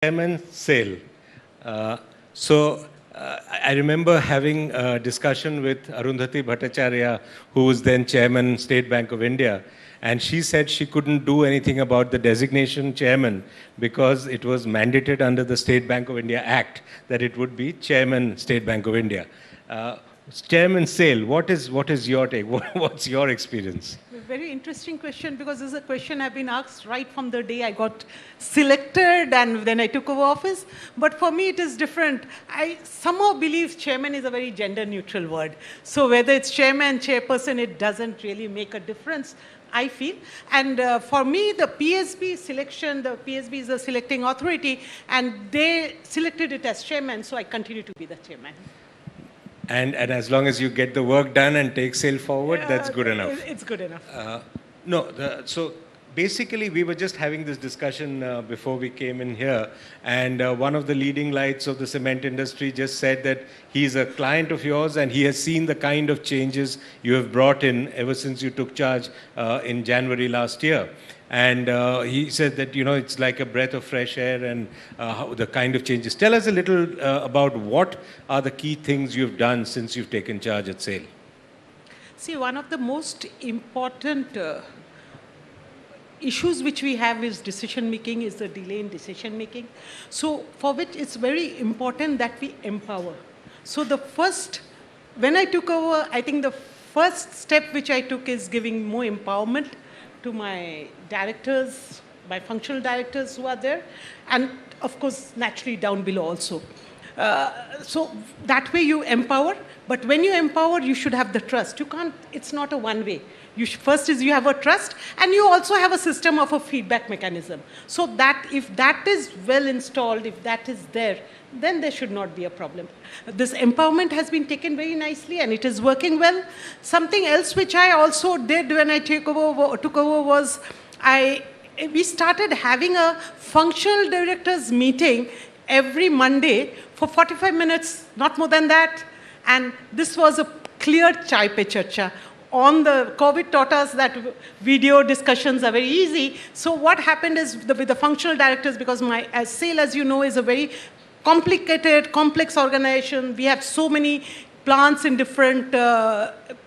Chairman sale. I remember having a discussion with Arundhati Bhattacharya, who was then Chairman, State Bank of India, and she said she couldn't do anything about the designation chairman because it was mandated under the State Bank of India Act that it would be Chairman, State Bank of India. Chairman sale, what is your take? What's your experience? Very interesting question, because this is a question I've been asked right from the day I got selected and then I took over office. But for me, it is different. I somehow believe chairman is a very gender neutral word. So whether it's chairman, chairperson, it doesn't really make a difference, I feel. And for me, the PSB selection, the PSB is the selecting authority, and they selected it as chairman, so I continue to be the chairman. And as long as you get the work done and take sale forward, that's good enough. It's good enough. So basically, we were just having this discussion before we came in here, and one of the leading lights of the cement industry just said that he's a client of yours and he has seen the kind of changes you have brought in ever since you took charge in January last year. And he said that, it's like a breath of fresh air and the kind of changes. Tell us a little about what are the key things you've done since you've taken charge at SAIL. See, one of the most important issues which we have is decision making, is the delay in decision making. So for which it's very important that we empower. So when I took over, I think the first step which I took is giving more empowerment to my directors, my functional directors who are there, and of course, naturally down below also. So that way you empower, but when you empower, you should have the trust. You can't, it's not a one way. First is you have a trust, and you also have a system of a feedback mechanism. So that if that is well installed, if that is there, then there should not be a problem. This empowerment has been taken very nicely and it is working well. Something else which I also did when I took over was we started having a functional directors meeting every Monday for 45 minutes, not more than that. And this was a clear chai pe charcha. On the COVID taught us that video discussions are very easy. So what happened is with the functional directors, because SAIL, as you know, is a very complicated, complex organization. We have so many plants in different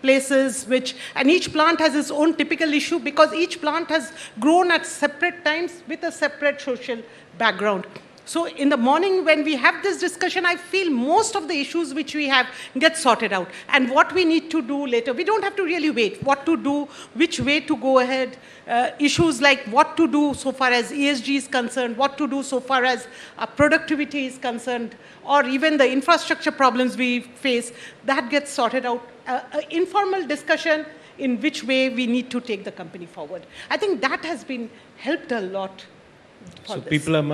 places, and each plant has its own typical issue because each plant has grown at separate times with a separate social background. So in the morning when we have this discussion, I feel most of the issues which we have get sorted out. And what we need to do later, we don't have to really wait. What to do, which way to go ahead, issues like what to do so far as ESG is concerned, what to do so far as productivity is concerned, or even the infrastructure problems we face, that gets sorted out. Informal discussion in which way we need to take the company forward. I think that has been helped a lot for so this. People are